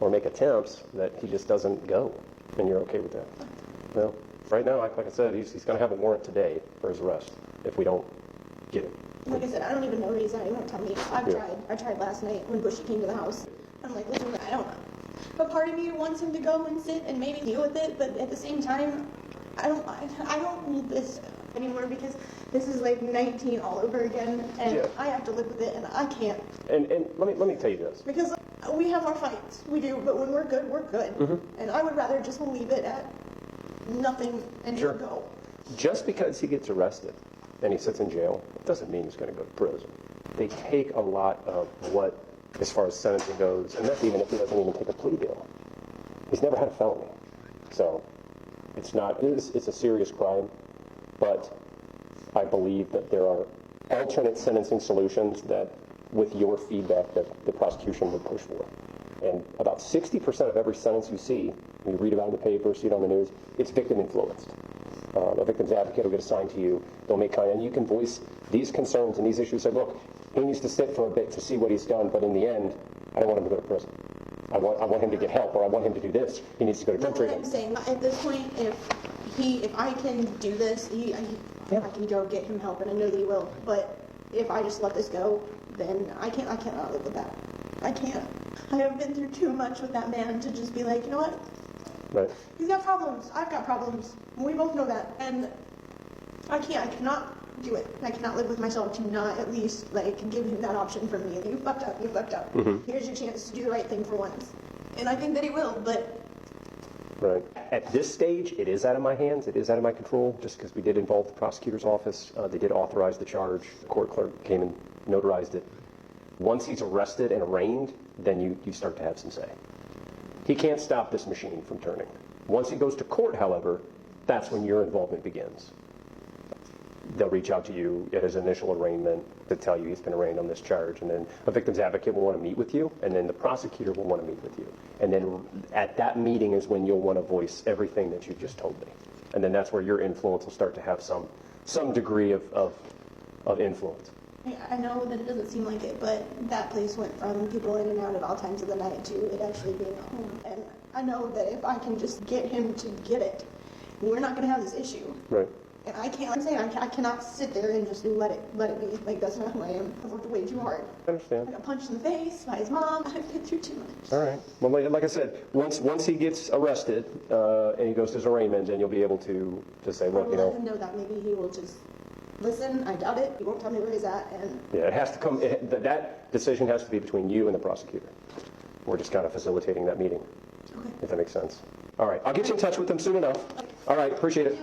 or make attempts that he just doesn't go, and you're okay with that? No. Right now, like I said, he's going to have a warrant today for his arrest if we don't get him. Like I said, I don't even know where he's at. He won't tell me. I tried last night when Bushy came to the house. I'm like, listen, I don't know. But part of me wants him to go and sit and maybe deal with it. But at the same time, I don't need this anymore because this is like 19 all over again, and I have to live with it, and I can't. And let me tell you this. Because we have our fights, we do. But when we're good, we're good. Mm-hmm. And I would rather just leave it at nothing and just go. Just because he gets arrested and he sits in jail, it doesn't mean he's going to go to prison. They take a lot of what, as far as sentencing goes, and that's even if he doesn't even take a plea deal. He's never had a felony. So it's a serious crime, but I believe that there are alternate sentencing solutions that, with your feedback, that the prosecution would push for. And about 60% of every sentence you see, you read about it in the paper, see it on the news, it's victim influenced. A victim's advocate will get assigned to you. They'll make and you can voice these concerns and these issues. Say, look, he needs to sit for a bit to see what he's done, but in the end, I don't want him to go to prison. I want him to get help, or I want him to do this. He needs to go to drug treatment. I'm saying at this point, if I can do this, I can go get him help, and I know that he will. But if I just let this go, then I cannot live with that. I can't. I have been through too much with that man to just be like, you know what? Right. He's got problems. I've got problems. We both know that. And I cannot do it. I cannot live with myself to not at least, give him that option for me. You fucked up. Mm-hmm. Here's your chance to do the right thing for once. And I think that he will, but... Right. At this stage, it is out of my hands. It is out of my control, just because we did involve the prosecutor's office. They did authorize the charge. The court clerk came and notarized it. Once he's arrested and arraigned, then you start to have some say. He can't stop this machine from turning. Once he goes to court, however, that's when your involvement begins. They'll reach out to you at his initial arraignment to tell you he's been arraigned on this charge, and then a victim's advocate will want to meet with you, and then the prosecutor will want to meet with you. And then at that meeting is when you'll want to voice everything that you just told me. And then that's where your influence will start to have some degree of influence. I know that it doesn't seem like it, but that place went from people in and out at all times of the night to it actually being a home. And I know that if I can just get him to get it, we're not going to have this issue. Right. And I can't, like I say, I cannot sit there and just let it be. Like, that's not who I am. I've worked way too hard. I understand. I got punched in the face by his mom. I've been through too much. All right. Well, like I said, once he gets arrested and he goes to his arraignment, then you'll be able to say, look, let him know that maybe he will just listen. I doubt it. He won't tell me where he's at. And yeah, it has to come. That decision has to be between you and the prosecutor. We're just kind of facilitating that meeting. Okay. If that makes sense. All right. I'll get you in touch with them soon enough. Okay. All right. Appreciate it.